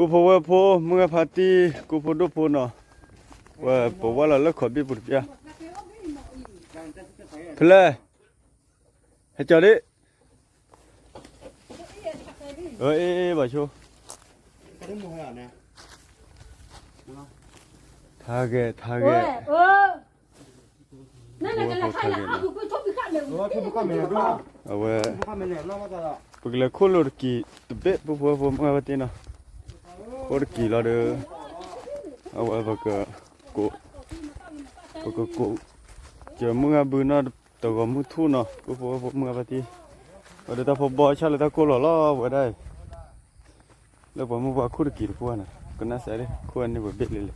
ปูพว่าพเมื่อพาตีกูพูดดูพูเนาะว่าปูว่าเราเลิกขอบีบุตรเปียเพลย์ให้เจ้าดิบ่ชูทาเกนั่นแหละกันละใครละเอาอยู่กูชอบอยู่ข้างเดียวเอาไว้ปกติคนเรากี่ตุ๊บเบ๊ปูพว่าเมื่อพาตีเนาะคนกี่เราเด้อเอาไว้ปกกูเจอมึงบุญน่ะตัวก็มุทุเนาะปูพว่าเมื่อพาตีเอาเดี๋ยวถ้าพอบอชาเลยถ้ากูหล่อไว้ได้แล้วผมว่าคู่กี่พวกน่ะก็น่าเสียเลยคู่นี้แบบเบ็ดเลย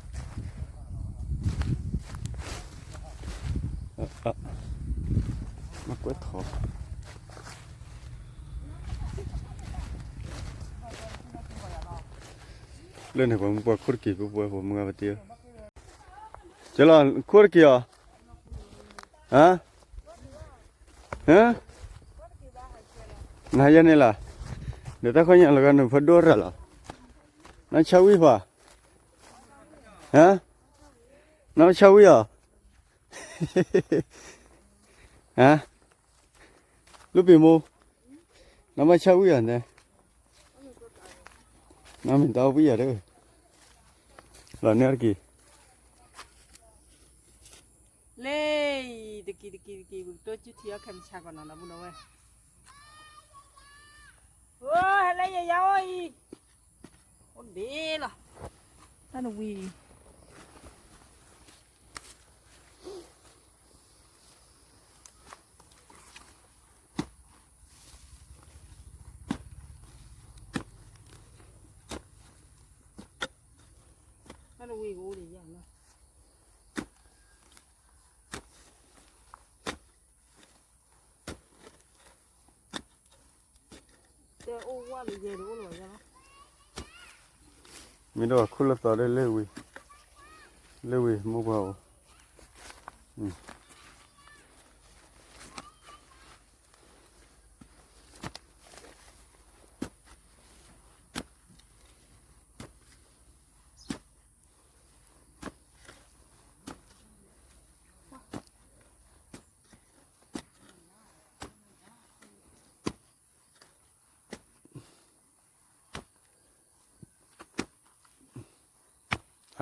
มากวดถอเรื่องไหนผมว่าคู่กี่กูว่าผมมึงเอาไปเที่ยวเจ้าหล่อนคู่กี่อ่ะฮะนายยันนี่ล่ะเดี๋ยวถ้าเขาอยากแล้วกันหนูพัดด้วยล่ะนั่นชาวิป่ะฮะนั่นชาวิอ่ะฮะลูกปีโมนั่นมาชาวิอ่ะเนี่ยนั่นมันดาววิอ่ะเด้อหล่อนเนี่ยกี่เล่ตะกี้ตัวจุดเทียแคมชาก่อนนะบุญเอาไว้โอ้ยอะไรยาวๆอีโอ้ดีล่ะนั่นวีนั่นวีกูดีอย่างนะเจ้าอ้วนเยอะรู้หรือยังมีดอกคุลต่อได้เลวิมูเบา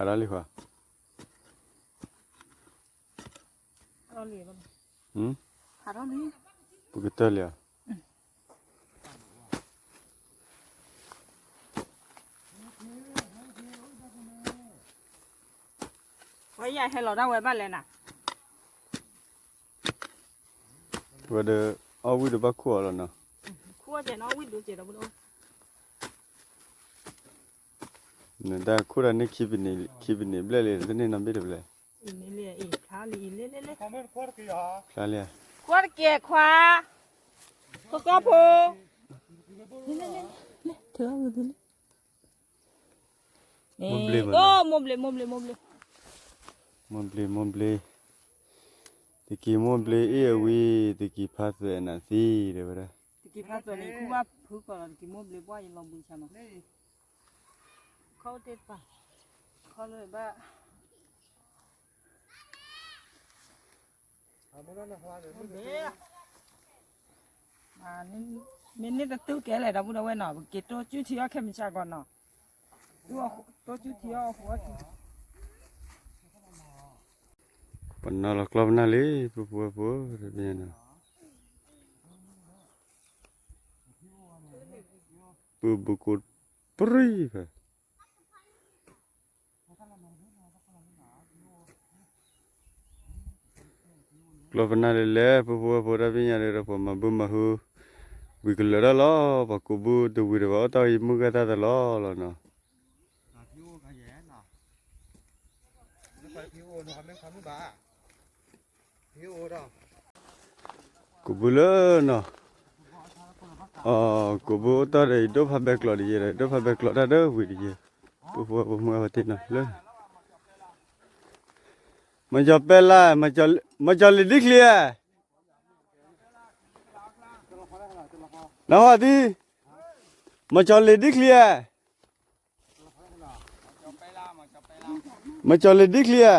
อะไรลิขวะเราเหลี่ยมหาเราเหลี่ยมปุกเตลียไว้ใหญ่ให้เราได้ไว้บ้านเลยนะว่าเดี๋ยวเอาวิดบักขัวแล้วเนาะขั้วเจน้องวิดดูเจเราบุญเอาเนี่ยแต่คู่นั้นนี่คีบินี่เบลเลยตัวนี้น้ำเบ็ดเบลอินเลียอีกขาลีเล่คลาเลียขวดเกียร์ขวาก็พูเล่เธอเอาดูนี่โอ้มบเลยตะกี้มบเลยวีตะกี้พัดเลยนะสิเดี๋ยวนะตะกี้พัดตัวนี้คือว่าพึ่งก่อนตะกี้มบเลยว่ายังลองบุญชามาเขาเด็ดป่ะเขาเลยบ้านี่จะตู้แก่เลยนะบุญเอาไว้หน่อยเก็บตัวจุดที่เอาแค่มิชาก่อนเนาะตัวจุดที่เอาหัวปนน่ารักล้อมน่าเลยปัวเรียนนะบุกุดปรีค่ะกล้อมน่าเลยปัวระเบียนเลยเราพอมาบุมาหูวิกฤตแล้วปักกุบุตัววิรวะตายมุกตาตลอดแล้วเนาะกูบุเลยเนาะกูบุตอนนี้ดูพับเบกหลอดยี่เลยดูพับเบกหลอดได้ด้วยวิธีปัวมือวัดที่นั่นเลยมันจะเป็นไรมันจะลิดิคเลียน้าวัดดีมันจะลิดิคเลีย มาจอเลยดิเคลีย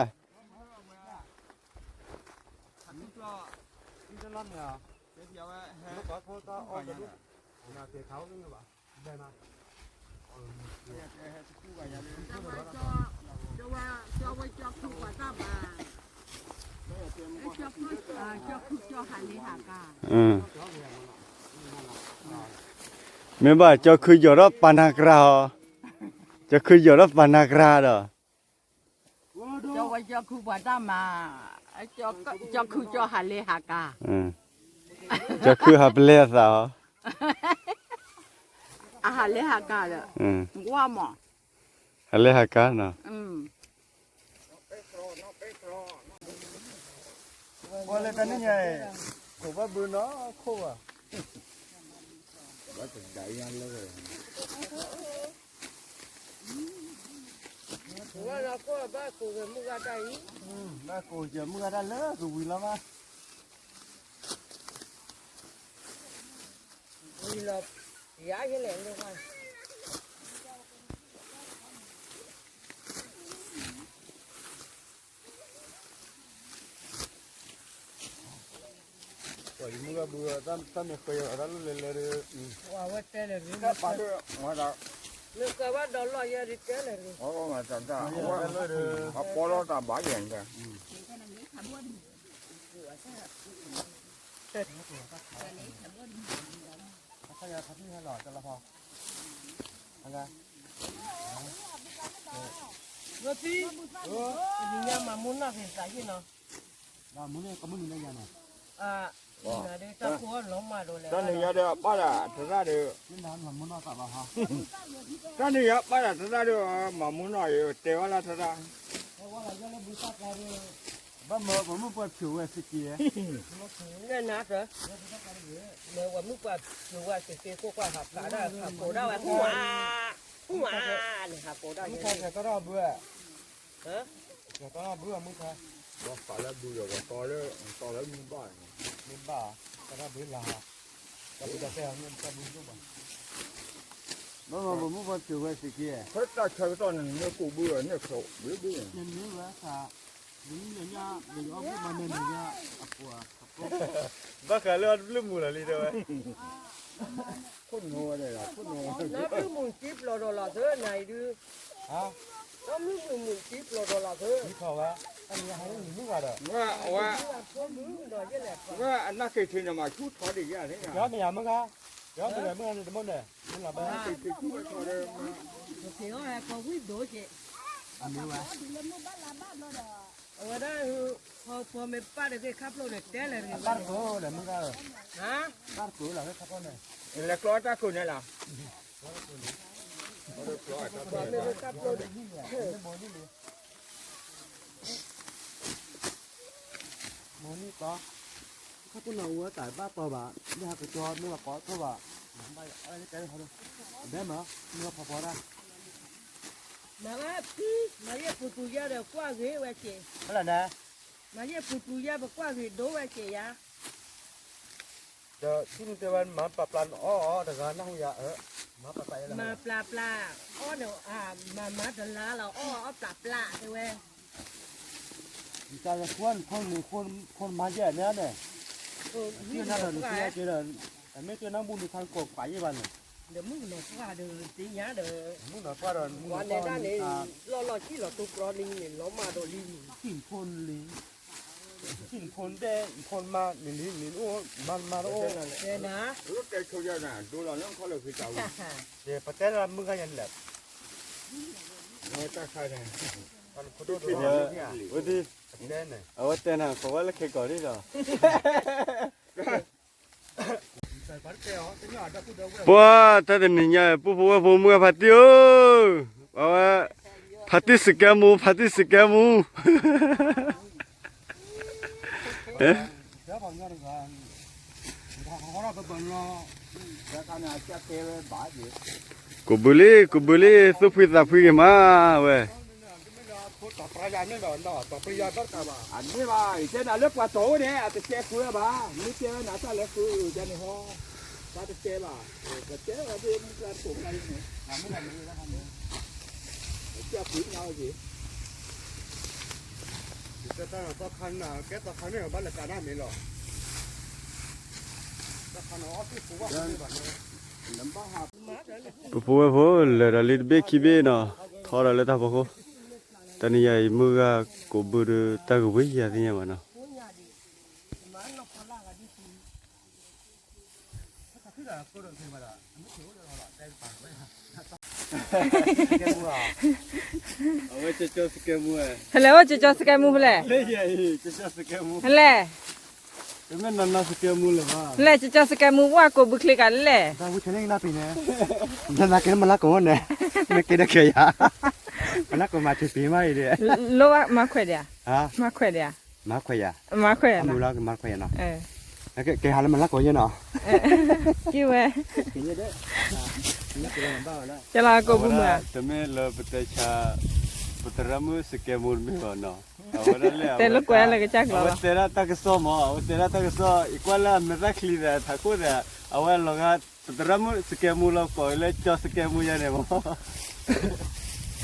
อืมไม่ว่าจะคืออยู่รอบปานากราจะคืออยู่รอบปานากราเด้อ cho quay cho khu bà ta mà cho khu cho hà lê hà cả อืมจะคือหับเลียสาว à hà lê hà cả rồi อืม qua mà หับเลียหักกันเนาะ ว่าเลยกันนี่ไงผมว่าบืนเนาะโคอ่ะ ว่าเราก็บ้ากูกับมึงก็ได้ น่าโกเจอมึงอะไรเลยกูวิลามา vì là giá cái lẹn đâu mà ปล่อยมึงก็เบื่อตั้งไม่เคยอะไรเลยเลย ว่าว่าแต่เลย ก็ปลาด้วยมาจาก นึกว่าดอลลาร์ยาดิเตเลย อ๋อมาจากจ้าเขาปลาตาบ้าอย่างเงี้ย เขาอยากขับที่ให้หล่อจะละพออะไร rồi thì nhà mà muốn là phải giải gì nào เรามึงเนี่ยก็มึงได้ยังไง à là để ta có nó mà rồi ตอนนี้เดี๋ยวป้าจะจะได้เดี๋ยว นี่น้ำมึงนอกจากละพอ ตอนนี้ป้าจะได้เดี๋ยวมามุนหน่อยเดี๋ยวละจะได้ บ้านเมื่อผมมึงเปิดผิวไอ้สกี nghe nát rồi nếu mà mức qua dù qua thì cô qua học cả đó học cổ đâu này học cổ đâu มึงใครก็รอเบื่อ hả ก็รอเบื่อมึงใคร ว่าฝ่ายละดูเดี๋ยวต่อแล้วมึงบ้า มึงบ้าก็รอเบื่อละก็ไปจะแซงเงินจะมึงรู้ป่ะบ้านเมื่อผมมึงเปิดผิวไอ้สกี เพราะถ้าใครตอนนั้นเนี่ยกูเบื่อเนี่ยเขาเบื่อ ยังนี้วะค่ะนี่เนี่ยเดี๋ยวเอาพวกมันเนี่ยอับปัวบ้าขาเลือดลืมหมดเลยเด้อ คนโง่เลยล่ะคนโง่ nó cứ mùi chip là thế này đi ฮะ nó cứ mùi chip là thế นี่เขาวะอันนี้ให้หนูว่าเด้อ ว่า có mướn rồi chứ lẹ ว่าอันนั้นคือที่จะมาชุดถอดอีกอย่างนี้ ย้อนไปยังมึงคะย้อนไปยังมึงอันนี้มึงเนี่ยมึงหลับไป คือชุดถอดเลย thì nó là có quý đổ chị อันนี้วะ ở đóพอไม่ป้าเด็กขับรถเด็กเต้เลย ตาร์โก้เลยมึงก็ ฮะ ตาร์โก้เลยครับพ่อเนี่ย แล้วคลอตาคุณเนี่ยล่ะ พอไม่ขับรถ โมนี่ก็ถ้าคุณเอาวัวแต่บ้าตัวบ้านี่ฮะก็จอดนี่ว่าก็ตัวบ้าไปอะไรกันเขาดูได้ไหมนี่ว่าพอได้ mà cái phụ gia đều qua ghế vậy chị อะไรนะ mà cái phụ gia mà qua ghế đổ vậy chị à เดี๋ยวที่นี่เดี๋ยวมันปรับปลันอ๋อแต่การนั่งยามาปรับไปแล้ว mà pla ó đâu mà má đần lá là ó pla thôi quê จะคนมาเยอะเนี่ยเนี่ยที่นั่นเราเสียเจอแต่ไม่เจอน้ำบุญในทางกบไปยี่วันเนี่ย để mức nó qua được tí nhá được มึงหน่อยว่าเรา วันนี้ด้านนี้เราที่เราตุกรอลิงเนี่ยเรามาโดลิง กินคนลิงกินคนแต่คนมาหนึ่งโอ้มันมาโอ้ เดี๋ยวนะ รถเด็กเขาเยอะนะดูเราเนี่ยเขาเลยคือเจ้า เดี๋ยวประเทศเรามึงก็ยันแหลบ เราจะใครเนี่ย มันคนดูดี วันที่ แน่เนี่ย เอาว่าแต่น่ะเพราะว่าเราเคยก่อนนี่เหรอ ปัวถ้าจะมีเนี่ยปุ๊บว่าผมมือพัดเดียวเอาว่าพัดที่สแกมูเอ๊ะ เดี๋ยวผมจะดูกันเขาเราเป็นคนเราแต่การเนี่ยจะเกลียดบ้าจี กูบุลีสุพิษาพิมาเว้ย ต่อปลายนี่ก่อนต่อปลายก็กลับอันนี้มาเจ้าน่ะเล็กกว่าโตเนี่ยอาจจะเจ๊คุยบ้านี่เจ้าน่ะถ้าเล็กคุยเจ้านี่ฮะถ้าจะเจ๊บ้าจะเจ๊ว่าเป็นการถูกอะไรเนี่ยทำไม่ได้เลยนะครับเจ้าคุยเงาจี这当然到看呐，该到看那个把那干那没了。到看那我最苦吧，对吧？能把哈。 ปูปูปูเลยเราลิดเบคีเบนะพอเราเลยท่าพอเขาตอนนี้ยัยมือก็กูบูดตากูวิ่งยาที่เนี่ยมันนะ เอาไว้จะเจอสเกมูอ่ะ ဟလဲဝကြစကဲမှုဖလဲ เลี้ยจะเจอสเกมู ဟလဲ เป็นแม่นันนาสเกมูเลยว่า ဟလဲကြစကဲမှုว่าကိုบุคลิกလဲ 咱我前天那边呢，那给他们那个呢，那给他可以啊，那个嘛就别买的 လောမခွဲတယ် 啊， မခွဲတယ် 马块呀， မခွဲရ 他 နော် 们那个马块呀呢， အဲ 那给他们那个呢， ကြည့်ဝဲ 给你的，那给他们包了。 ကျလာကိုဘူးမ แต่แม่เราไปแต่ชาปตรามือสเกมูไม่ก่อนเนาะเอาไว้เลย တဲလကွဲလည်းကြက် เอา လော ไว้เตระตากระซ้อมเอาไว้เตระตากระซ้ออีกว่าละไม่รักลีเดถ้ากูเดเอาไว้ลงอ่ะปตรามือสเกมูเราก่อนเลยจอสเกมูยังไงมั้ง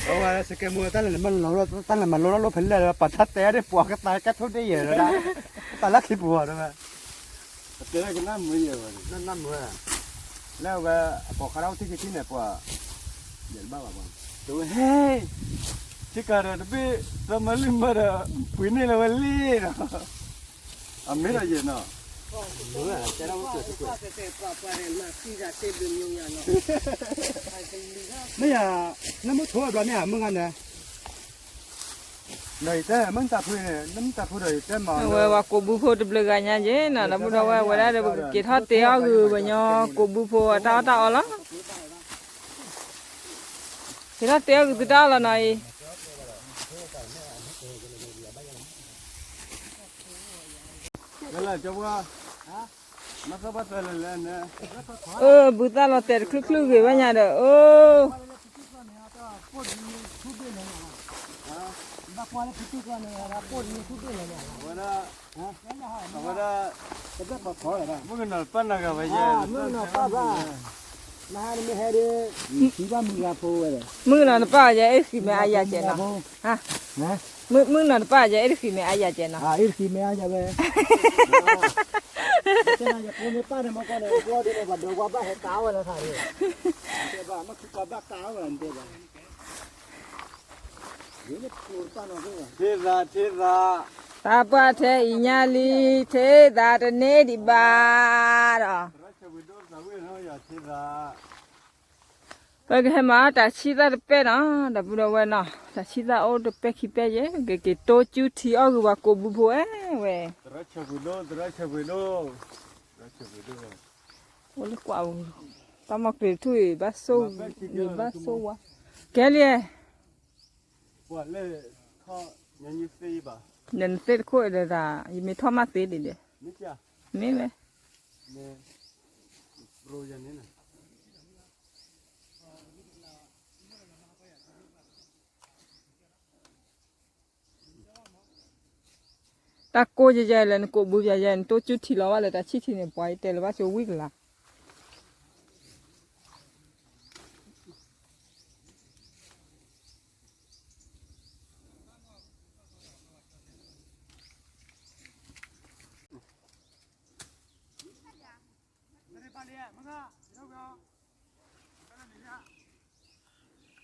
我话是给么？咱们老了，咱们老了盆了，把它带的剥个大个头的也了啦，把那去剥了嘛， เตระก็น่ามือเยอะเลย 那么，那个剥开了这个进来剥，也包了剥。 ตัวเฮ้ยที่การะเบสมัลิมาระปุ่นนี่ละวันลีเนาะอเมริกาเนาะ 没呀，那么错多呢，没看呢。来这，门打铺呢，门打铺的这嘛。 ဝဲဝကိုဘူးဖို့တပလကညာချင်းနော်ဘူးတော့ဝဲရတယ်ကေထတရားကူဘညောကိုဘူးဖို့တာတာလားကေထတရားကူတာလားနော် นั่นแหละจ้าว่ามาสับปะรดเลยนะ ဘူတာလောတဲခလုခလုကေဘညာတော့အိုး วันน่ะวันน่ะมึงน่ะปั้นน่ะก็ไปเยอะ 那还没还的，几万米啊，破了。 มึงနော်ပါရဲ့အဲ့ဒီမဲအရာကျဲနော်ဟာ 呢？ มึงနော်ပါရဲ့အဲ့ဒီမဲအရာကျဲနော် 啊，一起没啊，这呗。现在就我们办的么搞的，我的那个都我把还打完了他的，对吧？我去把打完对吧？有的做办了这个。 เทราเทรา သာပါတဲ့ညာလီသေတာတနေ့ဒီပါတော့ ราชบุตรสาวเนาะอย่าเทรา ဘယ်ကမှတာချီတာပဲနော်တပူတော့ဝဲနော်တာချီတာအိုးတပဲခိပဲရဲ့ကေတိုချူတီအောက်ကကိုဘူးဖို့ဝဲ ราชบุตรราชบุตรราชบุตร ဝလကွာတမကရထွေဘဆိုဒီဘဆိုဝကဲလေ ว่าเลยท่อยังอยู่ซีป่ะ နန်စစ်ခွေတာယမထမသေးတယ် นี่จ้ะ နင်းလေ เนี่ยโรยันนี่นะ တာကိုကြကြလည်းကိုဘူးကြကြတိုချူတီလောလည်းတာချီတီနေပွားတယ်လဘာချိုဝိကလာ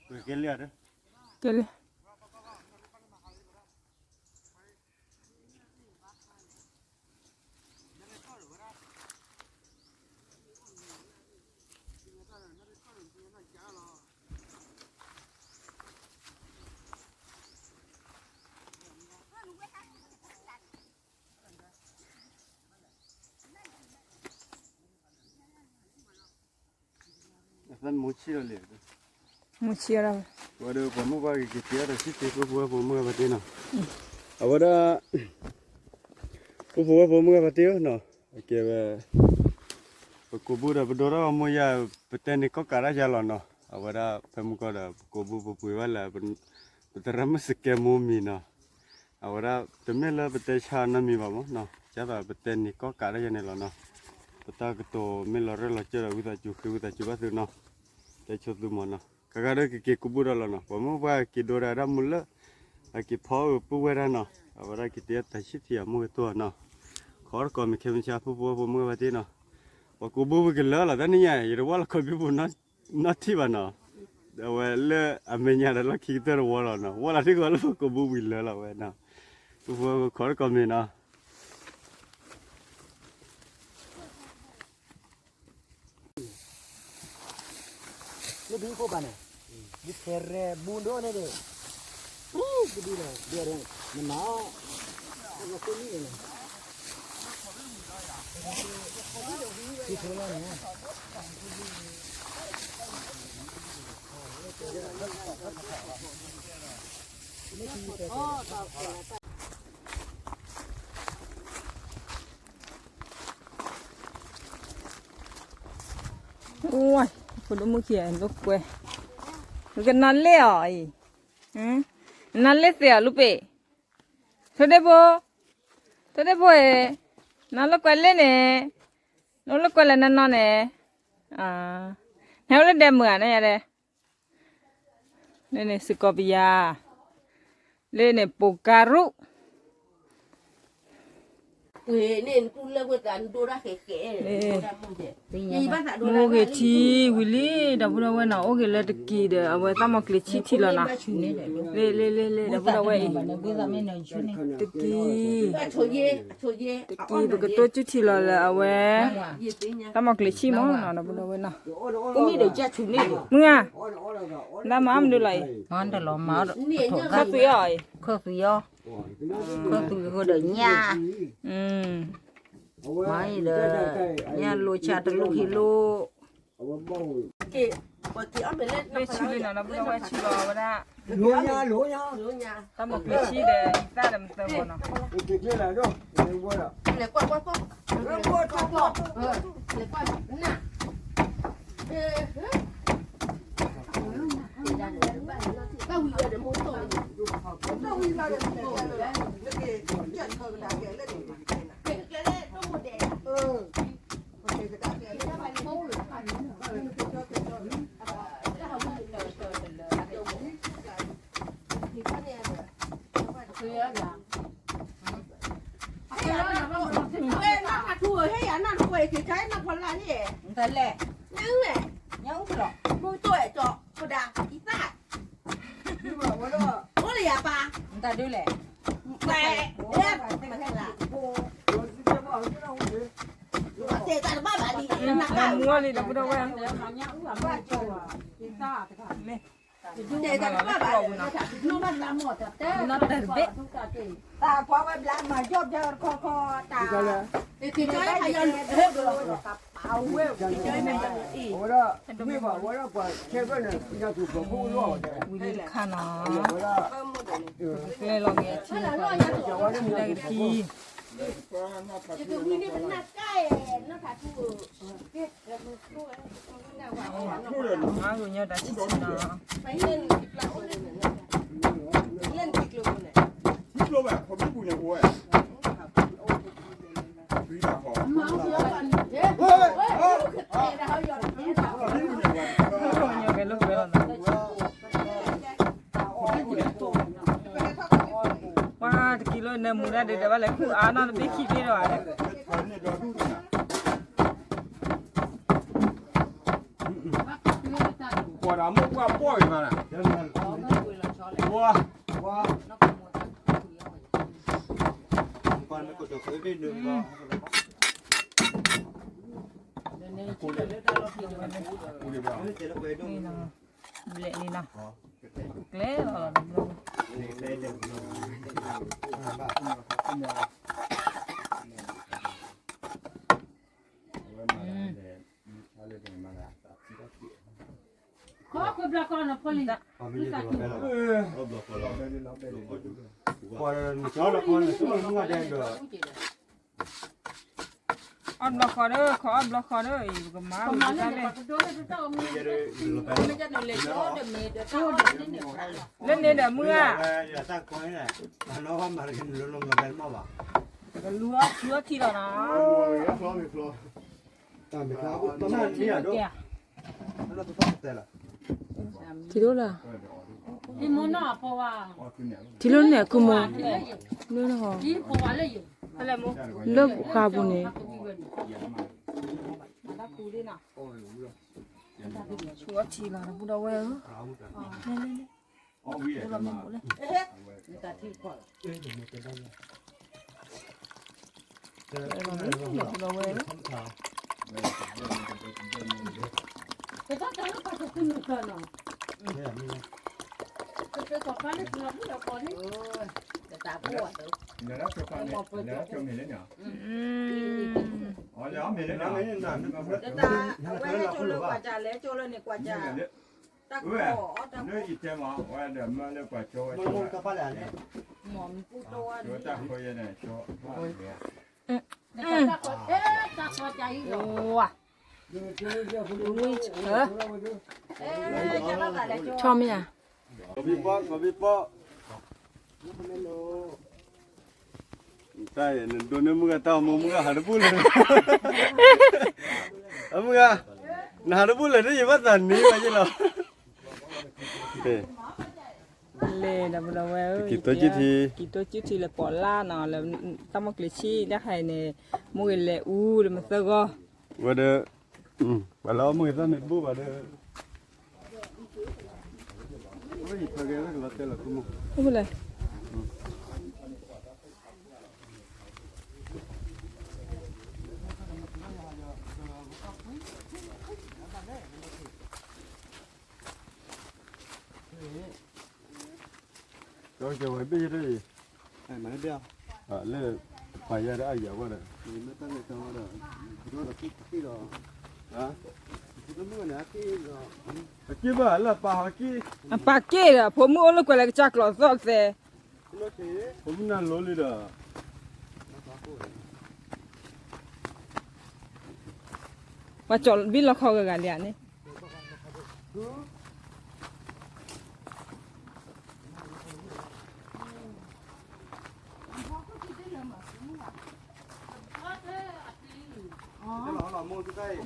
คือเกลียดเลย ကဲလေ นั่นมูชิโร่เลย မချီရ ว่าเดี๋ยวผมว่ากี่เทียร์สิเทียร์พวกผมว่าปฏิเนาะเอาว่าพวกผมว่าปฏิเนาะโอเคเว้ยกูบูดาบูดาว่ามึงอย่าปฏินี่ก็การะจาลเนาะเอาว่าผมก็ได้กูบูปุยว่าละเป็นแต่เราไม่สเกมูมีเนาะเอาว่าแต่ไม่ละปฏิชานามีบ้างเนาะจะแบบปฏินี่ก็การะจาเนี่ยเนาะปฏิก็ตัวไม่ละเรื่องเราเจอเราวิตาจุคือวิตาจุบ้าซื้อเนาะแต่ชดดูมันเนาะกากาเรื่องกี่กูบูดาแล้วเนาะผมว่ากี่โดราดามุลละกี่พ่อปุ๊บเวราเนาะ เอาไว้ได้กิเตียแต่ชิดเถียมือตัวเนาะขอก่อนมีเคมิชาผู้บัวผู้มือวันที่เนาะว่ากูบูกินแล้วล่ะแต่นี่ไงอย่าว่าเราเคยไปบุญนัดที่บ้านเนาะเดี๋ยวเล่อเมญญาแล้วคิดเตอร์ว่าเราเนาะว่าเราที่ก่อนเรากูบูกินแล้วล่ะเว้ยเนาะผู้บัวขอก่อนมีเนาะนี่ดีเข้าไปเนี่ยดิเทเรบุญด้วยเนี่ยเด้อดีเลยเดี๋ยวมันหนาวก็คนนี้เนี่ยที่เขาเล่าเนี่ยโอ้ยคนละมือเขียนลูกเว้ยลูกกันนั่นเลยอ่ะนั่นเลยเสียลูกเป้เท่าเด็บเนั่นลูกกันเล่นเนี่ยนั่นลูกกันเล่นนั่นเนี่ยแล้วเล่นเดมือเนี่ยอะไรเล่นเนี่ยสกอปิยาเล่นเนี่ยปูการุnên tu lơ với cả tu ra khẽ khẽ đi bắt đã mua cái chi Willy đã bữa nào nó cái là được kỳ đấy à vậy tao mặc cái chi thì là na lê đã bữa nào vậy được kỳ được cái tôi chút thì là à vậy tao mặc cái chi món nào đã bữa nào vậy na cũng như để cha chủ này mưa à đã mà ăn được lại ngon đó là máu khát túi rồi khơi túi yo khơi túi hồi đợi nha mấy đờ nha lùi cha từ lùi hi lù kì bữa kì ăn bên lên đây chi lên nào nó bữa nào vậy chi bò vậy đó lúa nha tao mặc cái chi để ta làm tao vào nó cái kia là đâu lấy qua lấy qua nè các vị ở đây muốn tôi các vị vào đây thật lẹ nhớ cái đó mua tuổi cho cô đà ít ta bố là nhà bà người ta đưa lẹ mẹ em mà thế là thế ta ba bà đi mua đi đã bữa nào vậy thế ta ba bà nó bắt làm một nó biết ta phó với làm mà job cho kho ta thì chơi hay là hết rồi áo quê chơi này ýไม่บอกว่าเราแค่ก็เนี่ยจะถูกกับผู้รู้เนี่ย Willy khăn nó ว่า เลยลองเนี่ยchi nó là đây cái chi thì từ khi nó nát cái nó phải thu má rồi nhớ đã chi nó phải lên kịch luôn này Thích luôn à, không biết bùi nhà bùi à. Quý bà khó. rồi nhớ cái lúc đó wow cái kilo này mua ra để để lại khu án nó biết khi đi rồi Quả đó mua qua bồi mà nè. Mua. con mới có được cái bên đường đóนี่นะเละนี่นะเละเหรอ Có bla con là con lì. còn chó là con là số nó ngoài đen được ออนบล็อกคอเดอร์ขอออนบล็อกคอเดอร์อีกกับม้าอยู่ได้เลยเล่นเนี่ยเดี๋ยวเมื่อ là ta coi này nó không mà nó lông là bên mà bảo ลัวเชื้อทีละนะ ta bị khá nó là đi ở đâu nó là tôi phát tệ là ทีละ ဒီမနာပေါ်ပါ ဒီလိုနဲ့ကုမ လေ လို့နော် ဒီပေါ်ပါလေဟဲ့လေမ လောက်ခါဘူးနေချူအချီလာဘူးတော့ဝဲ这个咱们把这给弄开了。这个反正是不要搞的。这大锅的。 내가 저판에 내가 좀 밀려냐 อืม 어려 밀려냐 밀려냐 ta quay cho lơ quả trà lẽ cho lơ này quả trà ta 왜 có ta 너 이때 막 와야 말을 봐줘 mong ta phải là nè mỏm cu to đi. 저딱 거기네 저 这个大锅加一个。 ว้า cho nó lại là cho ชอบมั้ยอ่ะ 거비 빠 tại 돈을 뭐가 다 뭐가 하루 불러 아무가 나 하루 불러 돼 맞다 니 맞지라 네 လေဒါဘလဝဲ กี่ตัวจิที กี่ตัวจิทีเลยปอล่าเนาะแล้วตมกลิชีได้ให้เนี่ยมูเลอูเดมซะก็ 와데 발라 뭐 있다 네 뭐 와데 우리 파게가 라텔라 como ဟုတ်ဘူးလေ 저저 왜 비래 아 많이 돼 아래 봐야 아야 와라 몇 달에 가와라 그거가 끼끼라 아 그거 뭐냐 끼가 끼봐 알라 빠하기 อะปาเก้อะผมมูลกว่าเลยจักหลอซอกเซ 그렇지 엄나 놀리라 ว่าจอบินละคอกันเดี๋ยวนี้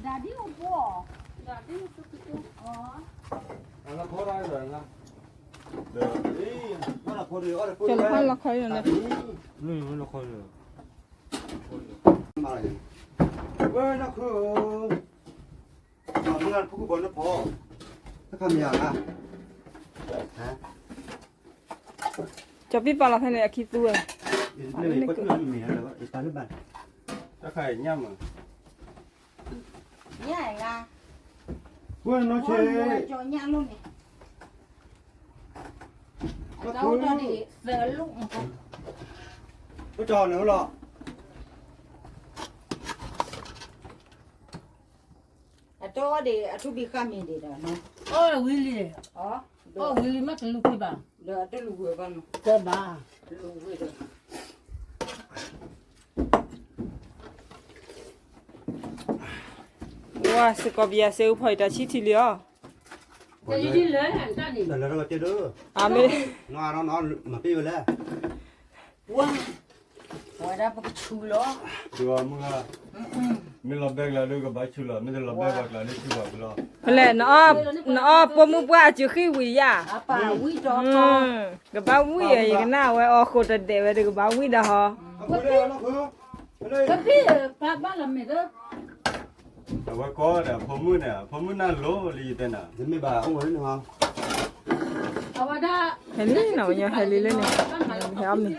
大地有锅，大地有这个哦。 nó khó ra rồi nè nó là khó rồi จะละครละครอยู่เนี่ย nó khó rồi mà 왜 nó cứ màมึงพูดบนnóพอถ้าทำอย่างอ่ะฮะ จะพี่ปลาละให้เนี่ยคิดตัว นี่ก็คือมีอะไรวะตาลูกบ้าน 딱하이 냠아 nhá nga. 왜 너체 cho nhá luôn này. Đâu cho đi giờ lúc có trò nữa lọ cho đi chú bị khăm gì đó nó. Ôi Willy, Đó, Willy mất cái lúc kia bà, được tới lù vừa con. cái bà, Lù vừa được. ว่าสกอเบียเซลพอยตาชิทีเลียว cái gì lớn hẳn ta đi, là nó chơi đứa อาเม nó mà tiêu lên Wow. Ngoài ra có chú lo. 좋아 뭐가 밀라백라 누가 바출라 밀라백라 내치고 불러 เพลนอ้อปมุปว่าจือขี้วิยา À bà quý cho อื con. มกะบ้าวิอีกน่าไว้ออโคตะเดไว้กะบ้าวิดาฮอ nó cứ đây cái gì, bà làm mày đó, 와 거다 포문에 포문난 로리데나 thì mấy bà ông ấy nữa không ở bà đó, เฮลี่เนาะเนี่ยเฮลี่เลยเนี่ยเฮามี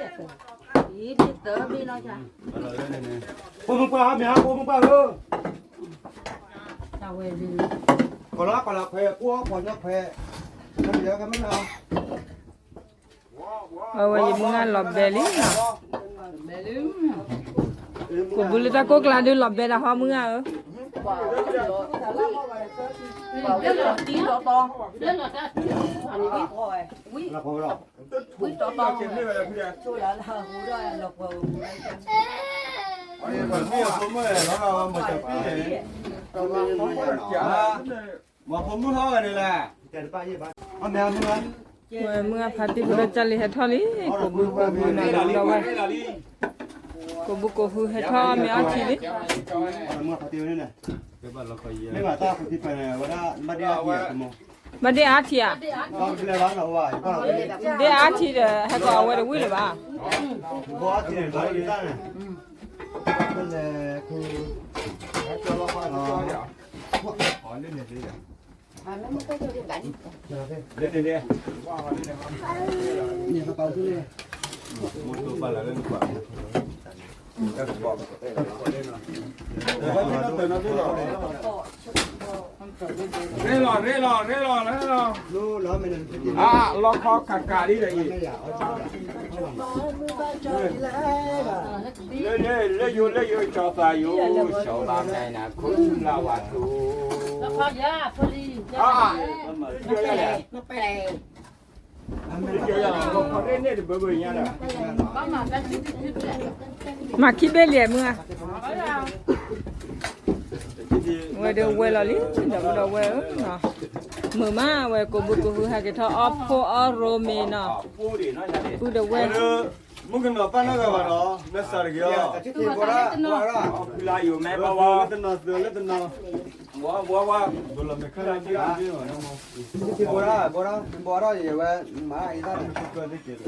Ý để tớ đi nó chả. 알아래네 cô mông ba mẹ cô mông ba ơ tao về đi, còn là khoe cô còn nó khoe nó giờ cái mấy nào เอาไว้ยิมงานหลอบเบลี่เนาะ mẹ đứng, กูบุลตะโกกลาดูหลอบเบดาฮอมึงอ่ะ Bảo cái là tí to to. rất là ta, Quý rồi. Quý là khoe rồi quý to to. 재미가 그래 Tôi là hú rồi lộc vào. 아니 뭐야 포문에 나가 뭐 잡히네 뭐 포문 하가네라 chạy đi ba gì ba ông mẹมึงanh เว้ยมึงอ่ะพาติบุลจัลลิเฮทอลิกูบุกูบุนะดาไว้กูบุกูฮูเฮทอเมอาทีลิ มึงphải tiêu đây này cái bà là coi gì mấy bà ta phải tiêu này và đã bắt đi ăn gì mà mà đi ăn thì à Con cái này bán đâu vậy? Con là đi ăn thì hay có quay được vui rồi ba có thì để lấy đi ra này. Cái là khu cho nó khoan cho đi ạ hỏi lên này đi ạ lên đi đi qua lên này nhìn nó bao thứ này. một số phần là lên quả rê lò Lú nó mình à lo kho cả đi đây lên cho ta vô cho làm này nè khốn là hoạt đủ Nó khó giá, khó đi. à nó bè chơi là có đến đây để bơi nha nè Có mà cái chút này. mà khi bên liền mưa quay được quay là lý đâu đâu quay nó mưa mà quay cô bự hai cái thọ oppo arome nó bự đâu quay mungkin apa nak kawan lo besar gila Chứ thì có đó, có đó. làอยู่แม่บ่ว่าว่า belum mereka lagi lagi mana mau Chứ thì có đó gì vậy? Mà ai ta này. suka dikit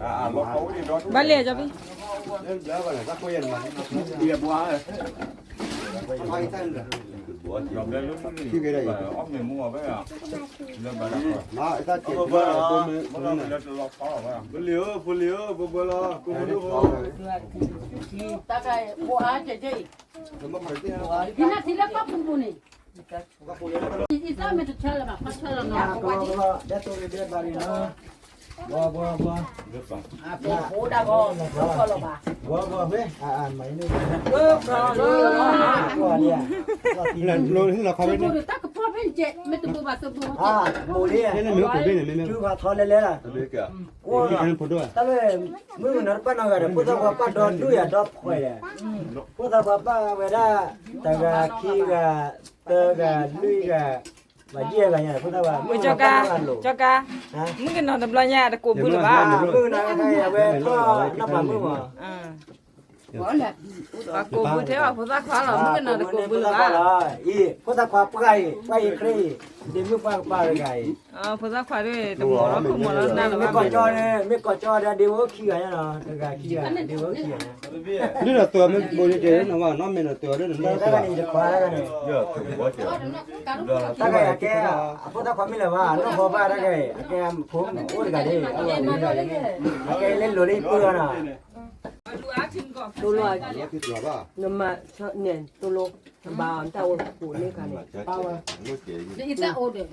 อ่าloเขาดิรถ ba liền cho đi Em đỡ vào này ta quên mà. เรียบว่า Ai ta này. ยอมได้รู้ที่cái này ốp người mua với à lên bà đặt rồi Mà ai ta chỉ Apa có apa? là tôi nó lên lo khó rồi beliau bola kumpul Ta cái bộ á chơi chơi. Nó phải thế nào? Thì nó có không buồn này. Thì sao mà chơi là mà phát chơi là nó có gì. Để tôi đi bà đi nó. Bo. À, bố đã có là bà. Bo về. À mấy nơi. Là Tôi bố được ta có phô bên chết, mấy tụi bà tôi bố chết. à mùi đi cái này nước của bên này mấy chú vào thôi lên là ôi ta lên mưa nó bắt nó rồi bữa tao bắt đòn đuôi à đóp khỏe bữa tao bắt về đó ta gà khi gà tơ gà đuôi gà và dê gà nhà bữa tao vào cho ca muốn cái nó đập lo nhà để cô bự rồi ba mưa nó cái về có nó bằng mưa mà Bỏ là và cô bự thế mà phụ ta khóa là muốn cái nó để cô bự rồi ba bữa tao khóa bay kri đi mưa ba gầy phụ ta khóa đi đập bỏ nó không bỏ nó ra là mấy con cho ra điều khi gà nha nó gà khi gà điều khi gà ini dah tua men boleh jadi nama nama ni tua dia đây cái này được khóa cái này ya tunggu aja ta cái cái bữa tao khóa mình là ba nó khóa ba cái phun ôi cái đi cái lên lối đi bữa nào đồ loại nhưng mà nè tôi lô bà anh tao phụ lên cái này bao đi ta ô được,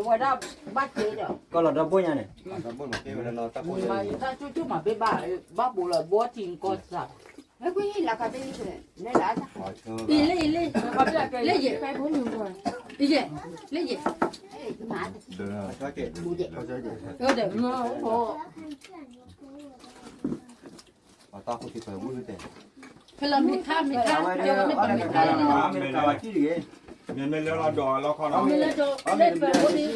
qua đó bắt chế rồi. con lọt ra bôi nhà này Mà ta chút mà biết bà bố là bố trình con sao. cái quý là cái gì vậy nên là Đi lấy gì phải bố nhiều rồi. Đi gì? Lấy gì? mà Để nó khổ. Phải làm mệt khám, cho nó mệt khám. mình lên đò lo kho nó Mình lên cho lên về bố đi.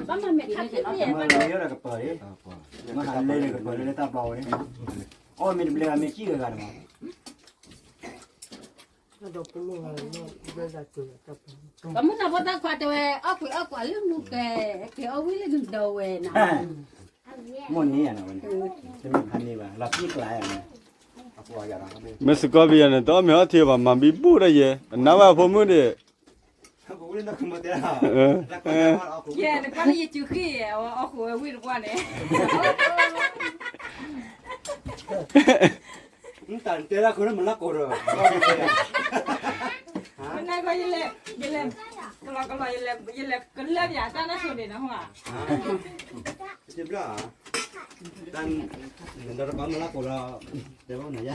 Bấm mà mệt khám chứ gì mà lấy là cái bờ đấy mà hành lên cái bờ lên ta bò đấy ôi mình lên mình chỉ cái mà Có muốn nào bố ta khoa cho về, ốc quả lưng nụ cái ốc với lên đầu về nào. muốn ní à nào mình hành đi mà là chỉ lại à Mexico biar ni tu meh hati apa mambi bu dah je nawa pomu ni cũng lên nó không có tiền à yeah nó có gì chưa khi ở khu vui được qua này tận tiền là cũng là cổ rồi hôm nay có gì lên cái gì cái lớp nhà ta nó xuống đi nó hả tiếp đó dan mình đã có là cổ là để bao này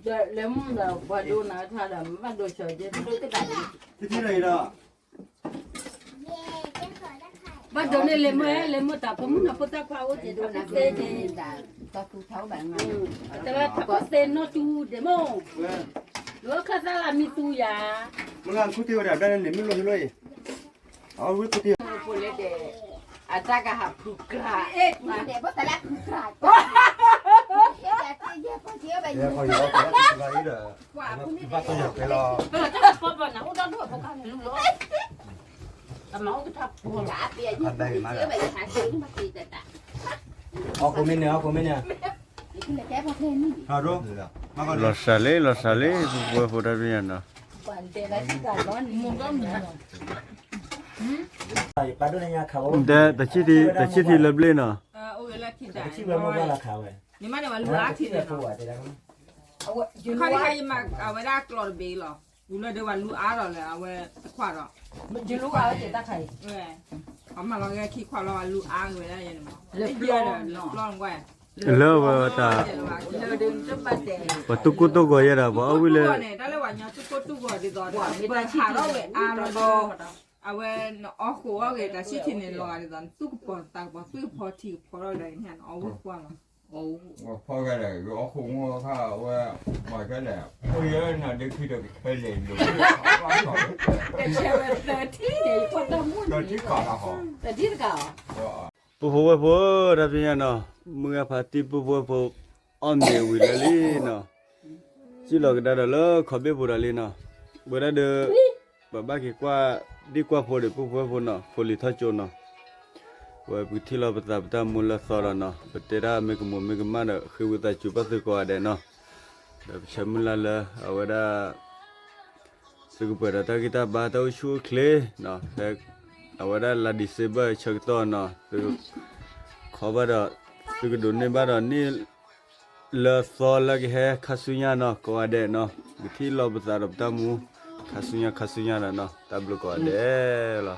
ra Nếu mà qua đô nào thay là bắt đồ chơi chứ đôi cái đại cái này đó bắt đồ này lên mới tập cũng là bắt ta qua ô chỉ đồ là cái gì ta cứ thấu bạn màแต่ว่าถ้าก็เซนโนจูเดโมหรือว่าคาซาลามิตูยา มึงงานคุยเดี๋ยวได้เนี่ยไม่รู้เลยเอาคุยคุย โปเลเดอาจารย์ก็หับกระ ê mà để bớt tay lắc Dia kau yo kau tinggal ini dah. Kita tu yo kalau. Bây giờ chắc là nó đã đuổi một con luôn rồi. Tao máu cái thập buồn. Ada mana? Aku mana aku mana. Haru. lo sale bu bu da bien no Padu nanya kau. da chi ti leble no โอเคแล้วคิดได้ Kecil berapa lah kau? นี่มันเดี๋ยวว่าลูกอาทิตย์เนาะ Kau เขาที่ใครมาเอาไว้ได้กรอดเบลหรออยู่เลยเดี๋ยววันลูกอาหรอเลยเอาไว้ขวาหรอ Chứ lúc áo chị ta thấy. เอามาเราแค่คิดขวาเราลูกอาไว้ได้ยังไงเลือกเยอะเลยปล้องไว้ lo ba ta เลือกดึงจะมาเตะ ba tu ku to go ya da ba wi le เนี่ยได้เลยว่าเนี่ยทุกคนทุกคนดีต่อเปิดขาเราเว้อาเราก็เอาไว้อ๋อหัวเว้แต่ชิ้นเนี่ยรอดีต่อทุกคนต่างบอกทุกพอทีพอเราเลยเนี่ยเอาไว้กว้าง พอกันเลยก็คงว่าว่าบ่อยกันแหละพอเยอะน่ะเดี๋ยวคือเดี๋ยวเคยเล่นอยู่ แต่เชื่อว่าแต่ที่เนี่ยคนละมุ่น ก็ที่ก่อนละหอ แต่ที่เก่า pu pu da bien no mu ga pa ti pu on de wi le li no chi lo ga da lo kho be bu da li no bu da de ba ki kwa di kwa pho de pu no pho li tha cho no wa bu thi lo ba mu la so ra no ba te ra me ko ma no khu wi ta chu pa su ko de no da cha mu la la wa da su ko pa da ta ki ta ba ta shu kle no wa da la disable chak to no su kho ba da su ko do ne ba da ni la so la ki he khasunya no ko de no bu thi lo ba ta mu khasunya la no ta blu ko de la